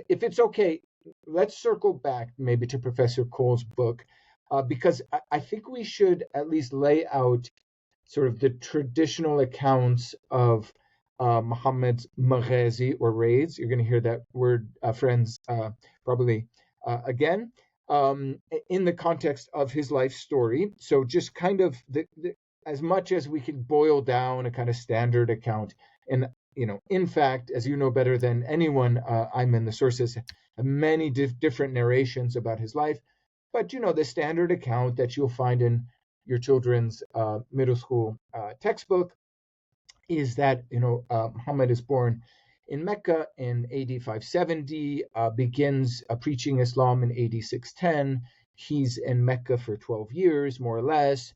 If it's okay, let's circle back maybe to Professor Cole's book, because I think we should at least lay out sort of the traditional accounts of Muhammad's maghazi or raids. You're going to hear that word, friends, probably again, in the context of his life story. So just kind of as much as we can boil down a kind of standard account. And, in fact, as you know better than anyone, Ayman, the sources have many different narrations about his life. But, the standard account that you'll find in your children's middle school textbook is that Muhammad is born in Mecca in AD 570, begins preaching Islam in AD 610. He's in Mecca for 12 years, more or less.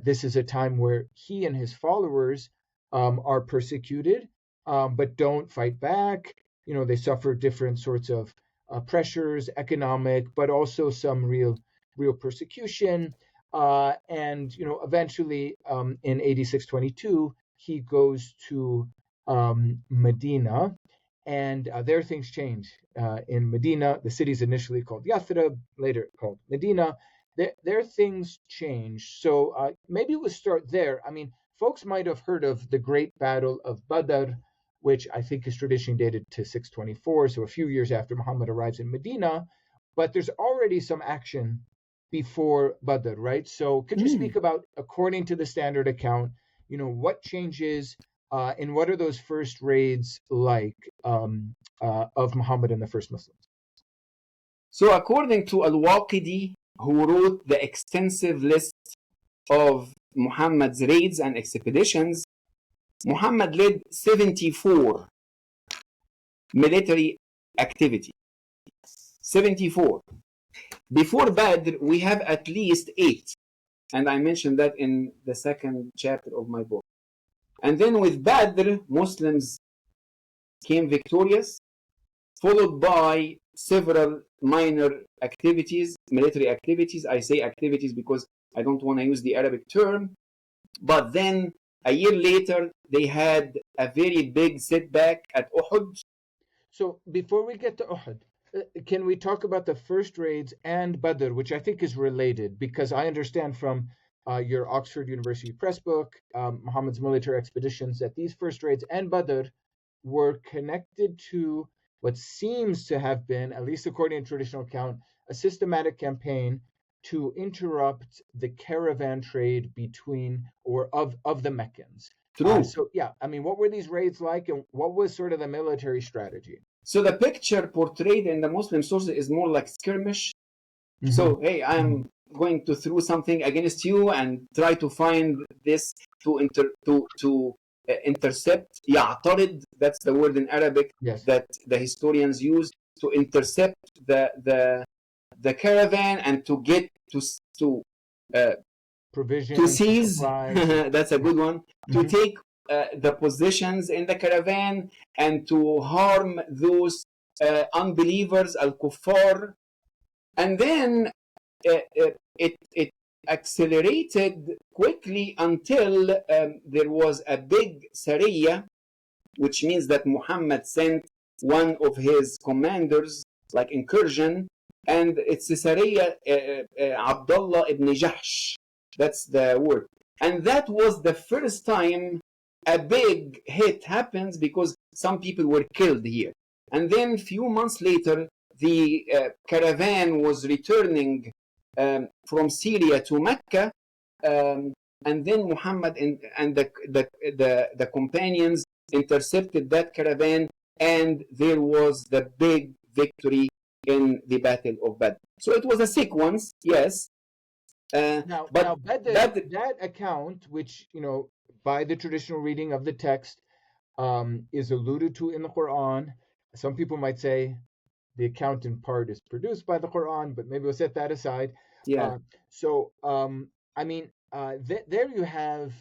This is a time where he and his followers are persecuted, but don't fight back. They suffer different sorts of pressures, economic, but also some real persecution. And eventually, in AD 622, he goes to Medina, and there things change. In Medina, the city's initially called Yathrib, later called Medina. There things change. So maybe we'll start there. I mean, folks might have heard of the Great Battle of Badr, which I think is traditionally dated to 624, so a few years after Muhammad arrives in Medina. But there's already some action before Badr, right? So could you speak about, according to the standard account, what changes and what are those first raids like of Muhammad and the first Muslims? So according to Al-Waqidi, who wrote the extensive list of Muhammad's raids and expeditions, Muhammad led 74 military activity. 74. Before Badr, we have at least 8. And I mentioned that in the second chapter of my book. And then with Badr, Muslims came victorious, followed by several minor activities, military activities. I say activities because I don't want to use the Arabic term. But then a year later, they had a very big setback at Uhud. So before we get to Uhud, can we talk about the first raids and Badr, which I think is related, because I understand from your Oxford University Press book, Muhammad's military expeditions, that these first raids and Badr were connected to what seems to have been, at least according to traditional account, a systematic campaign to interrupt the caravan trade between or of the Meccans. True. So yeah, I mean, what were these raids like, and what was sort of the military strategy? So the picture portrayed in the Muslim sources is more like skirmish. Mm-hmm. So hey, I'm going to throw something against you and try to find this to intercept. يعترض, that's the word in Arabic, yes, that the historians use to intercept the caravan and to get to provision, to seize. That's a good one. To take the positions in the caravan and to harm those unbelievers, al-kuffar. And then it accelerated quickly until there was a big Sariya, which means that Muhammad sent one of his commanders, like incursion, and it's the Sariya Abdullah ibn Jahsh. That's the word. And that was the first time a big hit happens because some people were killed here. And then a few months later, the caravan was returning from Syria to Mecca, and then Muhammad and the companions intercepted that caravan, and there was the big victory in the Battle of Badr. So it was a sequence, yes. Now that account, which by the traditional reading of the text, is alluded to in the Quran. Some people might say the account in part is produced by the Quran, but maybe we'll set that aside. Yeah. I mean, there you have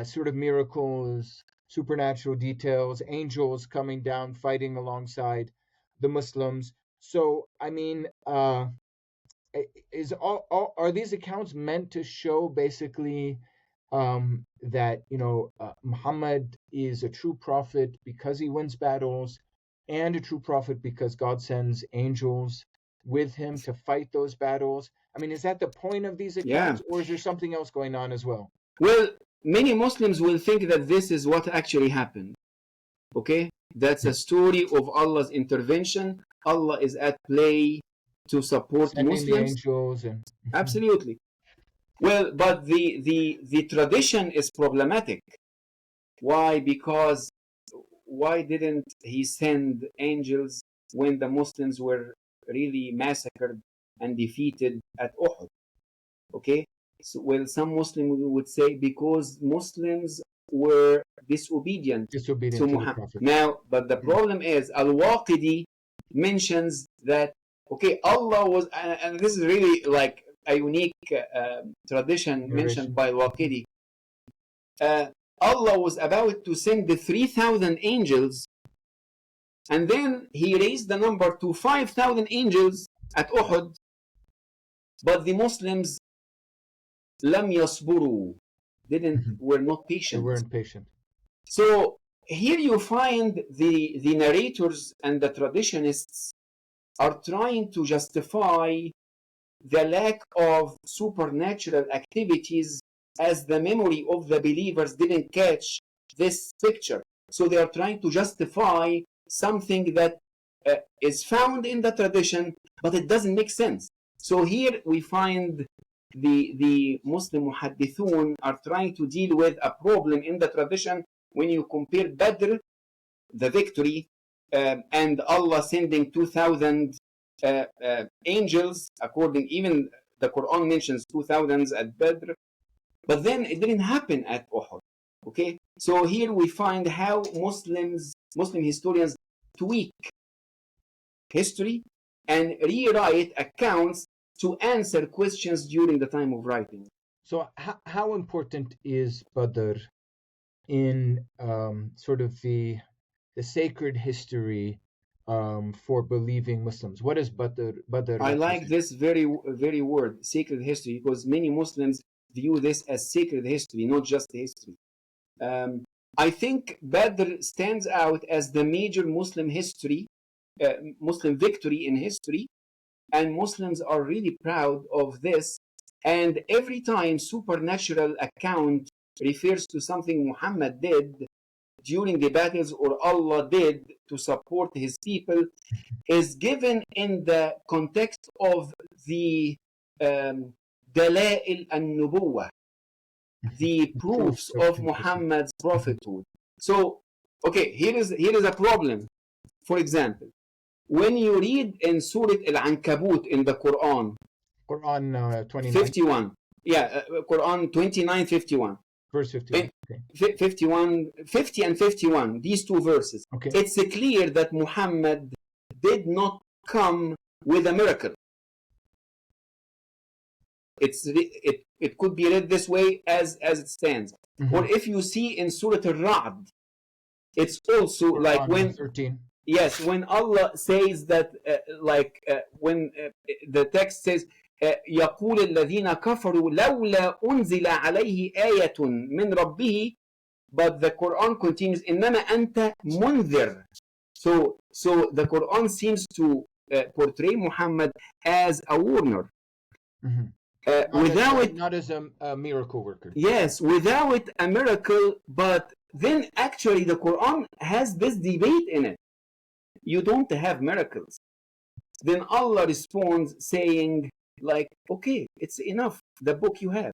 sort of miracles, supernatural details, angels coming down, fighting alongside the Muslims. So, I mean, are these accounts meant to show basically that Muhammad is a true prophet because he wins battles, and a true prophet because God sends angels with him to fight those battles. I mean, is that the point of these Yeah. accounts, or is there something else going on as well? Well, many Muslims will think that this is what actually happened. Okay? That's a story of Allah's intervention. Allah is at play to support Sending the Muslims. angels and Absolutely. Well, but the tradition is problematic. Why? Because why didn't he send angels when the Muslims were really massacred and defeated at Uhud? Okay? So, well, some Muslims would say because Muslims were disobedient to disobedient to the Muhammad. prophet. Now, but the problem is, Al-Waqidi mentions that, okay, Allah was, and this is really like a unique tradition mentioned by Al-Waqidi. Allah was about to send the 3,000 angels, and then he raised the number to 5,000 angels at Uhud, but the Muslims lam yasburu, were not They patient. weren't patient. So here you find the narrators and the traditionists are trying to justify the lack of supernatural activities as the memory of the believers didn't catch this picture. So they are trying to justify something that is found in the tradition, but it doesn't make sense. So here we find the Muslim muhaddithun are trying to deal with a problem in the tradition when you compare Badr, the victory, and Allah sending 2,000 angels, according even the Quran mentions 2,000s at Badr, but then it didn't happen at Uhud. Okay, so here we find how Muslim historians tweak history and rewrite accounts to answer questions during the time of writing. So, how important is Badr in sort of the sacred history for believing Muslims? What is Badr I like represent? this very word, sacred history, because many Muslims view this as sacred history, not just history. I think Badr stands out as the major Muslim history, Muslim victory in history, and Muslims are really proud of this. And every time supernatural account refers to something Muhammad did during the battles or Allah did to support his people, is given in the context of the dalail an-nubuwah, the proofs of Muhammad's prophethood. So, okay, here is a problem. For example, when you read in Surah Al-Ankabut in the Quran, Quran 29, 51, Quran 29, 51. verse 51. Okay. 51, 50 and 51, these two verses. Okay. It's clear that Muhammad did not come with a miracle. It could be read this way as it stands. Mhm. Or if you see in Surah Al-Ra'd, it's also Quran like when 13. yes, when Allah says that when the text says يقول الذين كفروا لولا أنزل عليه آية من ربه, but the Quran continues إنما أنت منذر. So the Quran seems to portray Muhammad as a warner. Mm-hmm. Not as a miracle worker. Yes, without a miracle, but then actually the Quran has this debate in it. You don't have miracles. Then Allah responds saying, like, okay, it's enough, the book you have,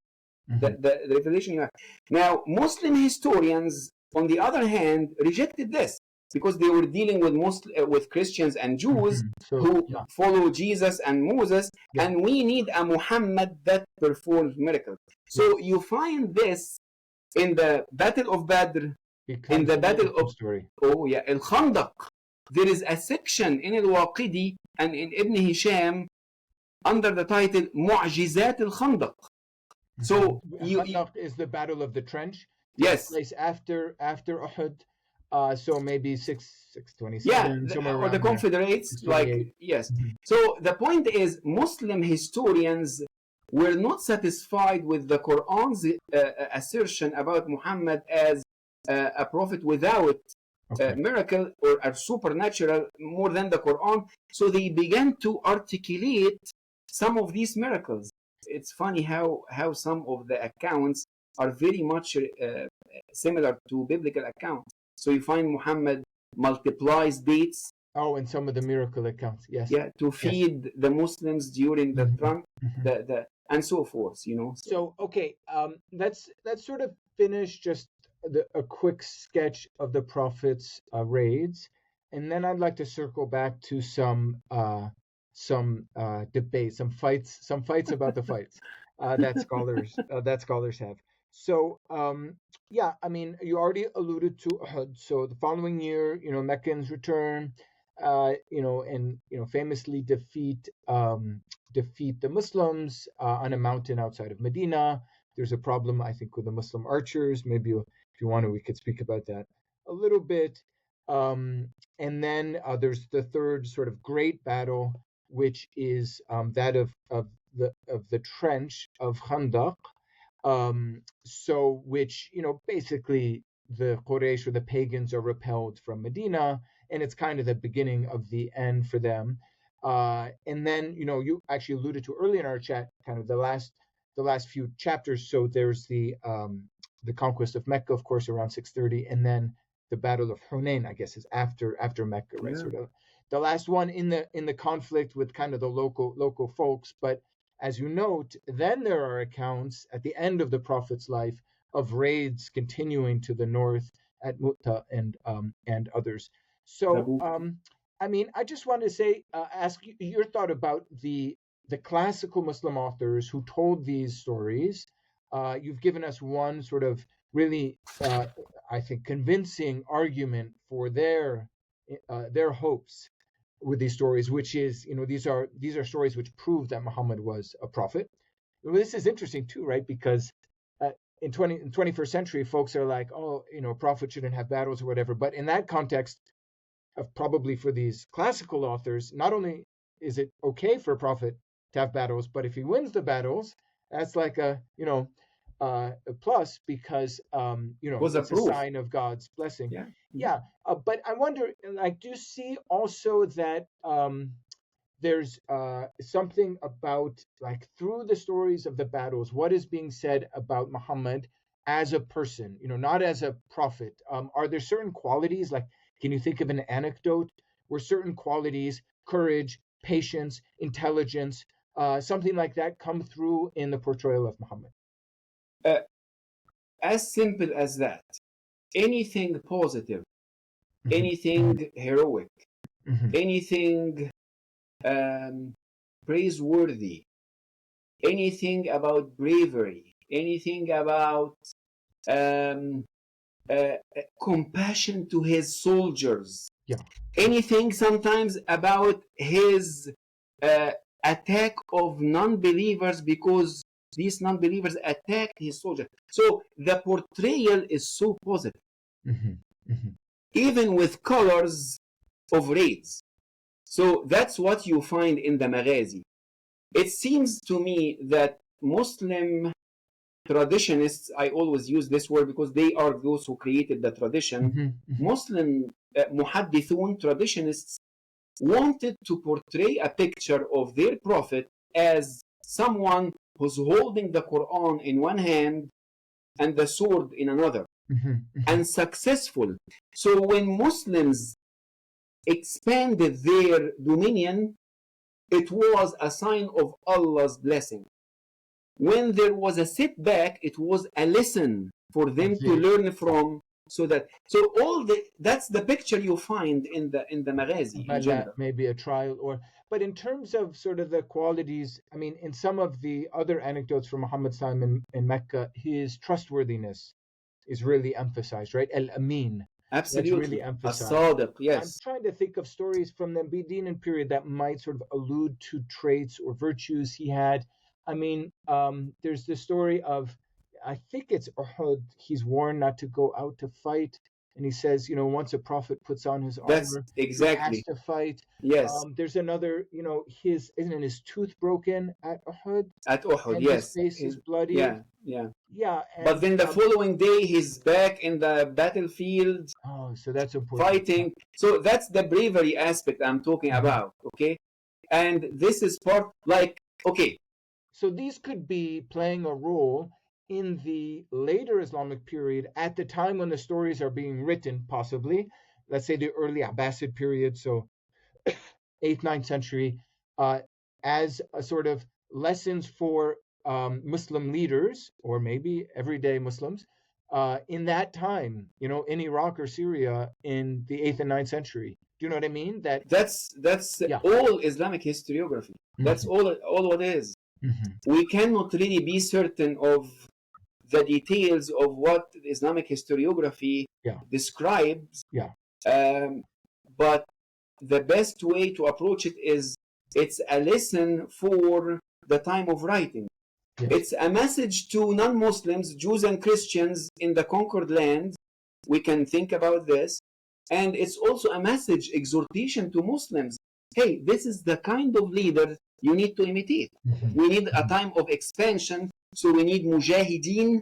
Mm-hmm. the revelation you have. Now, Muslim historians, on the other hand, rejected this because they were dealing with Christians and Jews who follow Jesus and Moses, and we need a Muhammad that performs miracles. So you find this in the Battle of Badr, in the Battle of Al-Khandaq. There is a section in Al-Waqidi and in Ibn Hisham under the title Mu'jizat al-Khandaq. So Khandaq is the Battle of the Trench. Yes. Place after Uhud. So maybe 627. Yeah, or the Confederates, like, yes. Mm-hmm. So the point is, Muslim historians were not satisfied with the Quran's assertion about Muhammad as a prophet without Okay. miracle or are supernatural more than the Quran. So they began to articulate some of these miracles. It's funny how some of the accounts are very much similar to biblical accounts. So you find Muhammad multiplies dates, Oh, and some of the miracle accounts. Yes. yeah, to Yes. feed the Muslims during the Mhm, Trump, mhm. the and so forth. So, okay, let's sort of finish just a quick sketch of the Prophet's raids, and then I'd like to circle back to some debates, some fights about the fights that scholars have. So, yeah, I mean, you already alluded to Uhud. So the following year, Meccans return, and famously defeat the Muslims on a mountain outside of Medina. There's a problem, I think, with the Muslim archers. Maybe if you want to, we could speak about that a little bit. And then there's the third sort of great battle, which is that of the trench of Khandaq. So which basically the Quraysh or the pagans are repelled from Medina, and it's kind of the beginning of the end for them. And then you actually alluded to earlier in our chat, kind of the last few chapters. So there's the conquest of Mecca, of course, around 630, and then the Battle of Hunain, I guess, is after Mecca, right? Yeah. Sort of the last one in the conflict with kind of the local folks. But as you note, then there are accounts at the end of the Prophet's life of raids continuing to the north at Mu'tah and others. So, Tabuk. I mean, I just wanted to say, ask your thought about the classical Muslim authors who told these stories. You've given us one sort of really, I think, convincing argument for their hopes with these stories, which is, these are stories which prove that Muhammad was a prophet. This is interesting too, right? Because in 21st century, folks are like, oh, a prophet shouldn't have battles or whatever. But in that context, of probably for these classical authors, not only is it okay for a prophet to have battles, but if he wins the battles, that's like a plus because Was a it's a proof. sign of God's blessing. Yeah. Yeah, but I wonder, like, do you see also that there's something about, like, through the stories of the battles, what is being said about Muhammad as a person, not as a prophet? Are there certain qualities, like, can you think of an anecdote where certain qualities, courage, patience, intelligence, something like that, come through in the portrayal of Muhammad? Uh, as simple as that. Anything positive, Mhm, anything heroic, mhm, anything praiseworthy, anything about bravery, anything about um, compassion to his soldiers, yeah. anything sometimes about his uh, attack of non-believers because these non-believers attacked his soldiers. So the portrayal is so positive, Mhm, mhm, even with colors of raids. So that's what you find in the Maghazi. It seems to me that Muslim traditionists, I always use this word because they are those who created the tradition. mhm, mhm, Muslim muhaddithun traditionists wanted to portray a picture of their prophet as someone who's holding the Quran in one hand and the sword in another, mhm, mhm. and successful. So when Muslims expanded their dominion, it was a sign of Allah's blessing. When there was a setback, it was a lesson for them to learn Yeah. from. That's the picture you find in the Maghazi in Bala, general. maybe a trial, but in terms of sort of the qualities, I mean, in some of the other anecdotes from Muhammad's time in Mecca, his trustworthiness is really emphasized, right? Al-Amin, that's really Absolutely. emphasized. As-Sadiq, I'm yes. trying to think of stories from the Medinan period that might sort of allude to traits or virtues he had. I mean, there's the story of, I think it's Uhud, he's warned not to go out to fight. and he says, once a prophet puts on his That's armor, he has exactly. to fight. Yes. There's another, isn't his tooth broken at Uhud, At Uhud, and his yes. face is bloody. Yeah. Yeah, But and then the following day, he's back in the battlefield oh, so that's important. fighting. So that's the bravery aspect I'm talking about, okay? And this is part, like, okay. So these could be playing a role in the later Islamic period at the time when the stories are being written, possibly. Let's say the early Abbasid period, so 8th, 9th century, as a sort of lessons for Muslim leaders, or maybe everyday Muslims, in that time, in Iraq or Syria in the 8th and 9th century. Do you know what I mean? That's Yeah. all Islamic historiography. That's all what is. We cannot really be certain of the details of what Islamic historiography describes. Yeah. But the best way to approach it is it's a lesson for the time of writing. Yes. It's a message to non-Muslims, Jews and Christians in the conquered land. We can think about this. And it's also a message, exhortation to Muslims. Hey, this is the kind of leader you need to imitate. We need a time of expansion. So we need mujahideen.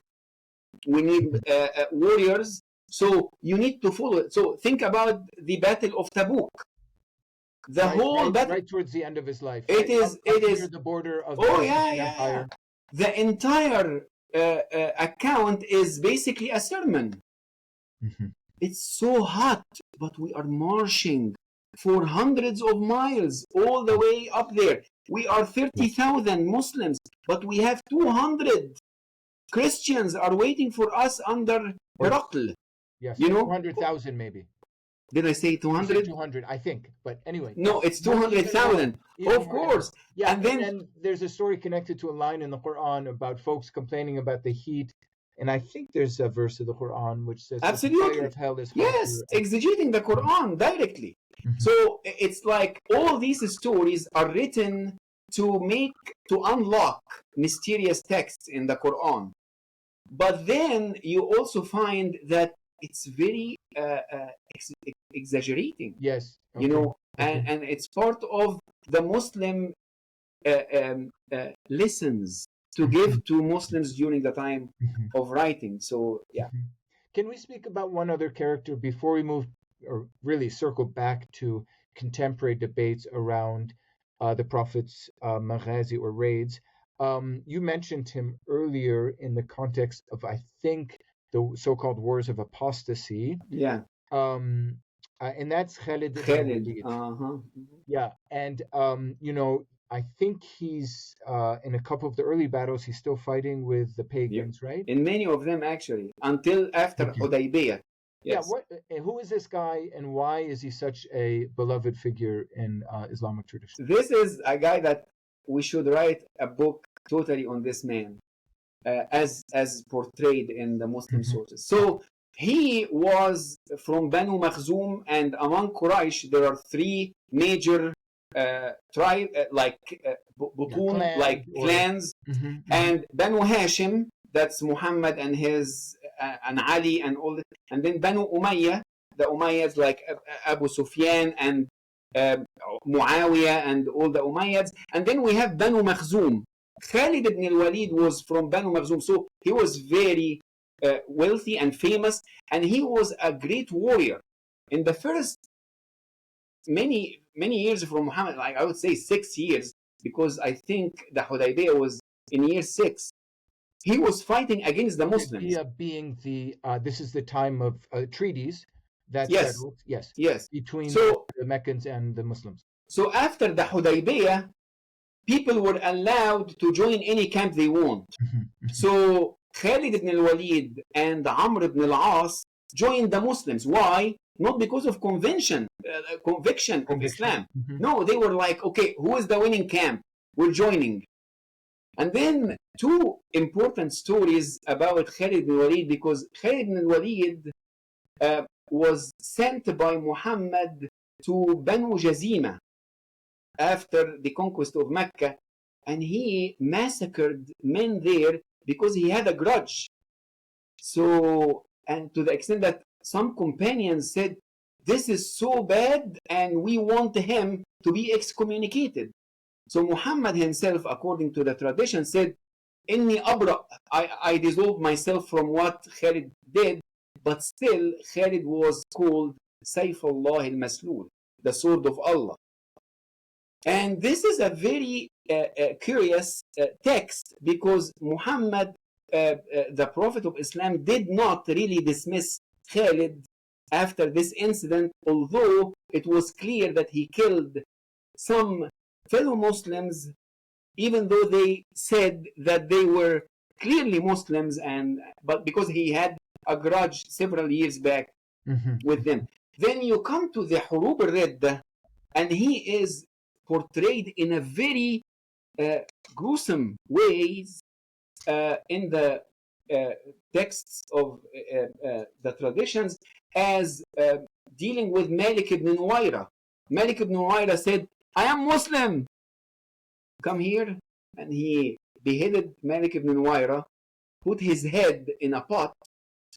We need warriors. So you need to follow it. So think about the Battle of Tabuk. The whole battle, right towards the end of his life. It is the border of the empire. The entire account is basically a sermon. It's so hot, but we are marching for hundreds of miles all the way up there. We are 30,000 Muslims, but we have 200 Christians are waiting for us under Herakl. Yes, 200,000 maybe. Did I say 200? 200, I think. But anyway. No, it's 200,000. Of course. Yeah, and then there's a story connected to a line in the Quran about folks complaining about the heat. And I think there's a verse of the Quran which says absolutely. The fire of hell is yes, exegeting the Quran directly. So it's like all these stories are written to unlock mysterious texts in the Quran. But then you also find that it's very exaggerating. Yes. Okay. And it's part of the Muslim lessons to give to Muslims during the time of writing. So, yeah. Can we speak about one other character before we move, or really circle back to contemporary debates around the Prophet's maghazi or raids? You mentioned him earlier in the context of, I think, the so-called wars of apostasy. Yeah. And that's Khalid ibn Walid. Yeah, and I think he's in a couple of the early battles. He's still fighting with the pagans, right? In many of them, actually, until after Hudaybiyah. Yes. Yeah. Who is this guy, and why is he such a beloved figure in Islamic tradition? This is a guy that we should write a book totally on this man, as portrayed in the Muslim sources. So he was from Banu Makhzum, and among Quraysh there are three major tribes, clans, and Banu Hashim, that's Muhammad and his and Ali and all that, and then Banu Umayyah, the Umayyads like Abu Sufyan and Muawiyah and all the Umayyads, and then we have Banu Makhzum. Khalid ibn Walid was from Banu Makhzum, so he was very wealthy and famous, and he was a great warrior. In the first many years from Muhammad, like I would say 6 years, because I think the Hudaybiyah was in year 6. He was fighting against the Muslims. Hudaybiyah being this is the time of treaties that settled, between the Meccans and the Muslims. So after the Hudaybiyah, people were allowed to join any camp they want. So Khalid ibn al-Walid and Amr ibn al-As joined the Muslims. Why? Not because of conviction of Islam. No, they were like, okay, who is the winning camp? We're joining. And then two important stories about Khalid ibn al-Walid, because Khalid ibn al-Walid was sent by Muhammad to Banu Jazima after the conquest of Mecca, and he massacred men there because he had a grudge. So, and to the extent that some companions said, this is so bad and we want him to be excommunicated. So Muhammad himself, according to the tradition, said, Inni abra, I dissolved myself from what Khalid did, but still Khalid was called Sayfullah al-Maslul, the sword of Allah. And this is a very curious text, because Muhammad, the Prophet of Islam, did not really dismiss Khalid after this incident, although it was clear that he killed some fellow Muslims, even though they said that they were clearly Muslims, but because he had a grudge several years back with them. Then you come to the Hurub al-Ridda, and he is portrayed in a very gruesome ways in the texts of the traditions as dealing with Malik ibn Nuwayra. Malik ibn Nuwayra said, I am Muslim, come here. And he beheaded Malik ibn Nuwayra, put his head in a pot,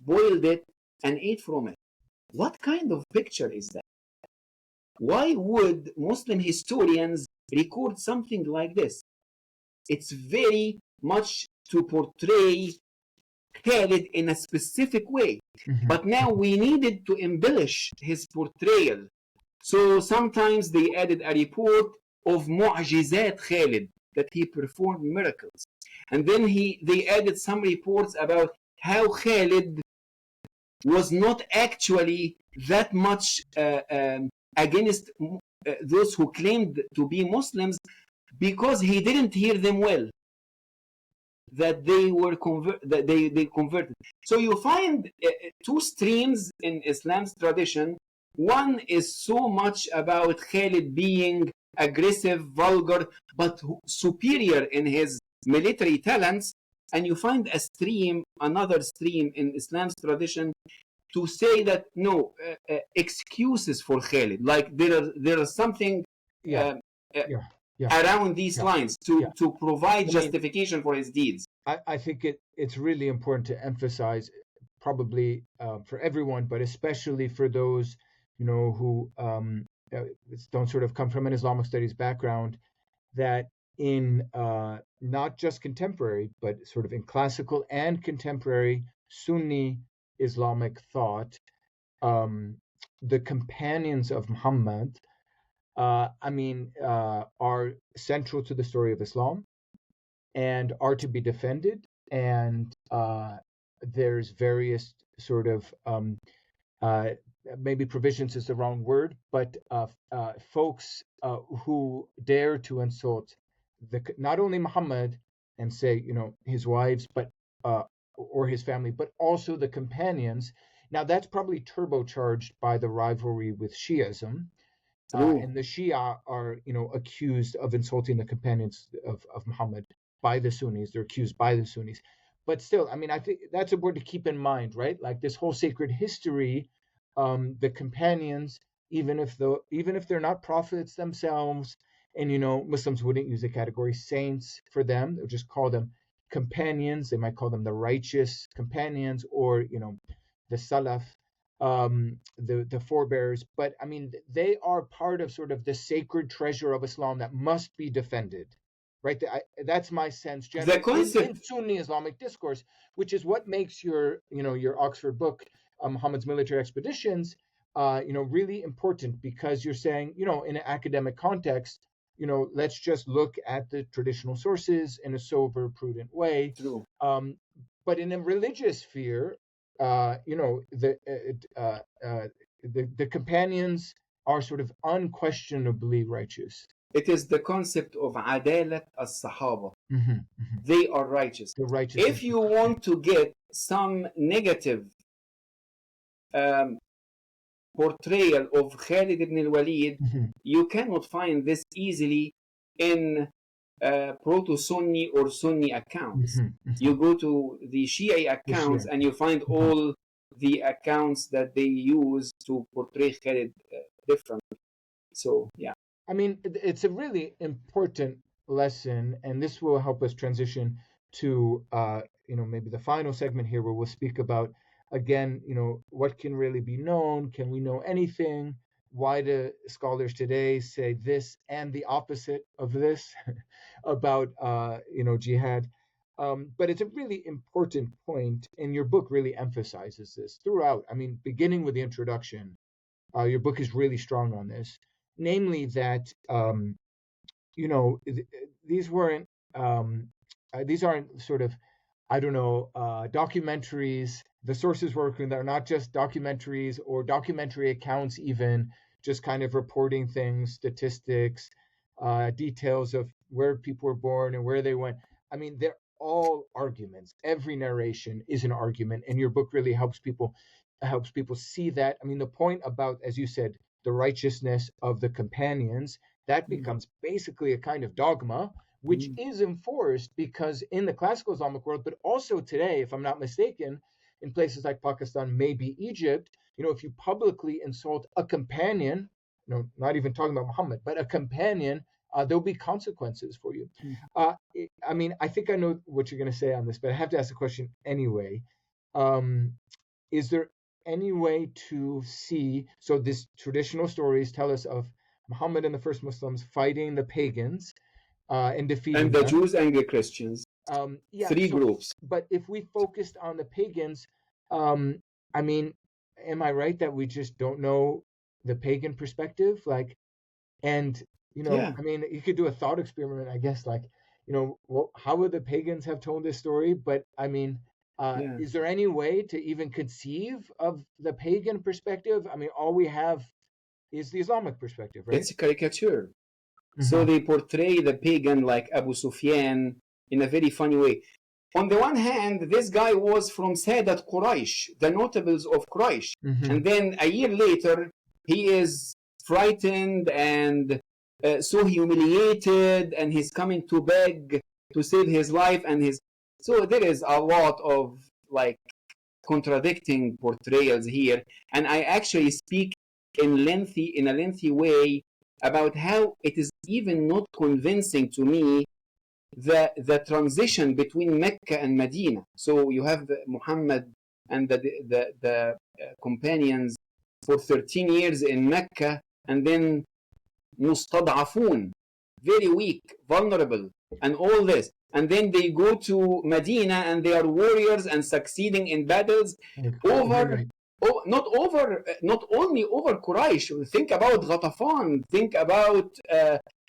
boiled it, and ate from it. What kind of picture is that? Why would Muslim historians record something like this? It's very much to portray Khalid in a specific way. But now we needed to embellish his portrayal. So sometimes they added a report of Mu'jizat Khalid, that he performed miracles. And then they added some reports about how Khalid was not actually that much against those who claimed to be Muslims, because he didn't hear them well, that they were they converted. So you find two streams in Islam's tradition. One is so much about Khalid being aggressive, vulgar, but superior in his military talents, and you find another stream in Islam's tradition to say that no, excuses for Khalid, like there is something around these lines to provide justification for his deeds. I think it's really important to emphasize, probably for everyone, but especially for those who don't sort of come from an Islamic studies background, that in not just contemporary, but sort of in classical and contemporary Sunni Islamic thought, the companions of Muhammad, are central to the story of Islam and are to be defended. And there's various sort of maybe provisions is the wrong word, but folks who dare to insult not only Muhammad and say his wives, but or his family, but also the companions. Now that's probably turbocharged by the rivalry with Shi'ism, and the Shia are accused of insulting the companions of Muhammad by the Sunnis. They're accused by the Sunnis, but still, I think that's important to keep in mind, right? Like this whole sacred history. The companions, even if they're not prophets themselves, and Muslims wouldn't use the category saints for them, they'll just call them companions. They might call them the righteous companions, or the salaf, the forebears. But they are part of sort of the sacred treasure of Islam that must be defended, right? That's my sense generally in Sunni Islamic discourse, which is what makes your Oxford book, Muhammad's military expeditions, really important, because you're saying, in an academic context, let's just look at the traditional sources in a sober, prudent way. True. But in a religious sphere, the companions are sort of unquestionably righteous. It is the concept of adalat as-sahaba. They are righteous. The righteous. If you want to get some negative portrayal of Khalid ibn Walid, you cannot find this easily in proto-Sunni or Sunni accounts. You go to the Shia accounts and you find all the accounts that they use to portray Khalid differently. So, yeah. It's a really important lesson, and this will help us transition to maybe the final segment here, where we'll speak about again, what can really be known? Can we know anything? Why do scholars today say this and the opposite of this about jihad? But it's a really important point, and your book really emphasizes this throughout. I mean, beginning with the introduction, your book is really strong on this, namely that these weren't these aren't sort of, I don't know, documentaries. The sources working that are not just documentaries or documentary accounts, even just kind of reporting things, statistics, details of where people were born and where they went. I mean, they're all arguments. Every narration is an argument, and your book really helps people see that. I mean, the point about, as you said, the righteousness of the companions, that becomes basically a kind of dogma, which is enforced because in the classical Islamic world, but also today, if I'm not mistaken, in places like Pakistan, maybe Egypt, if you publicly insult a companion, not even talking about Muhammad, but a companion, there'll be consequences for you. I mean, I think I know what you're going to say on this, but I have to ask a question anyway. Is there any way to see, so these traditional stories tell us of Muhammad and the first Muslims fighting the pagans and defeating and the them. Jews and the Christians. Three groups. But if we focused on the pagans, I mean, am I right that we just don't know the pagan perspective? I mean, you could do a thought experiment, I guess, how would the pagans have told this story? But I mean, is there any way to even conceive of the pagan perspective? I mean, all we have is the Islamic perspective, right? It's a caricature. So they portray the pagan like Abu Sufyan in a very funny way. On the one hand, this guy was from Sadat Quraysh, the notables of Quraysh. And then a year later, he is frightened and so humiliated, and he's coming to beg to save his life. So there is a lot of contradicting portrayals here. And I actually speak in a lengthy way about how it is even not convincing to me the transition between Mecca and Medina. So you have Muhammad and the companions for 13 years in Mecca, and then mustad'afun, very weak, vulnerable, and all this. And then they go to Medina and they are warriors and succeeding in battles not only over Quraysh. Think about Ghatafan, think about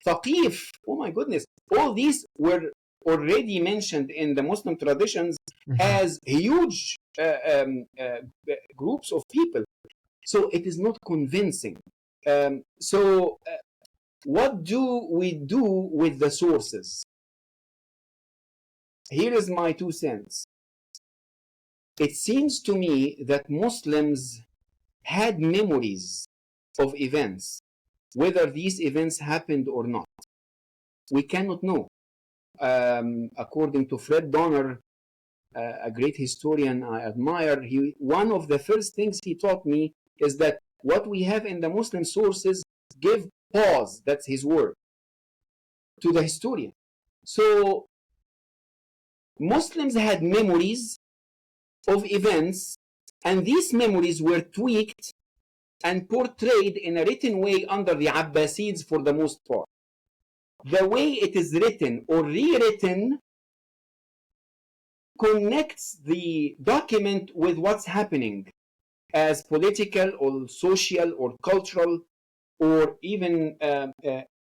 Thaqif. Oh my goodness. All these were already mentioned in the Muslim traditions as huge groups of people. So it is not convincing. What do we do with the sources? Here is my 2 cents. It seems to me that Muslims had memories of events, whether these events happened or not. We cannot know. According to Fred Donner, a great historian I admire, one of the first things he taught me is that what we have in the Muslim sources give pause, that's his word, to the historian. So Muslims had memories of events, and these memories were tweaked and portrayed in a written way under the Abbasids for the most part. The way it is written or rewritten connects the document with what's happening as political or social or cultural or even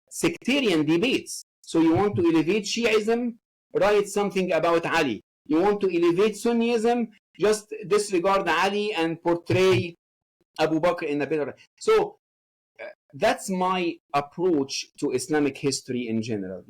sectarian debates. So you want to elevate Shiism, write something about Ali. You want to elevate Sunnism, just disregard Ali and portray Abu Bakr in a better. So that's my approach to Islamic history in general.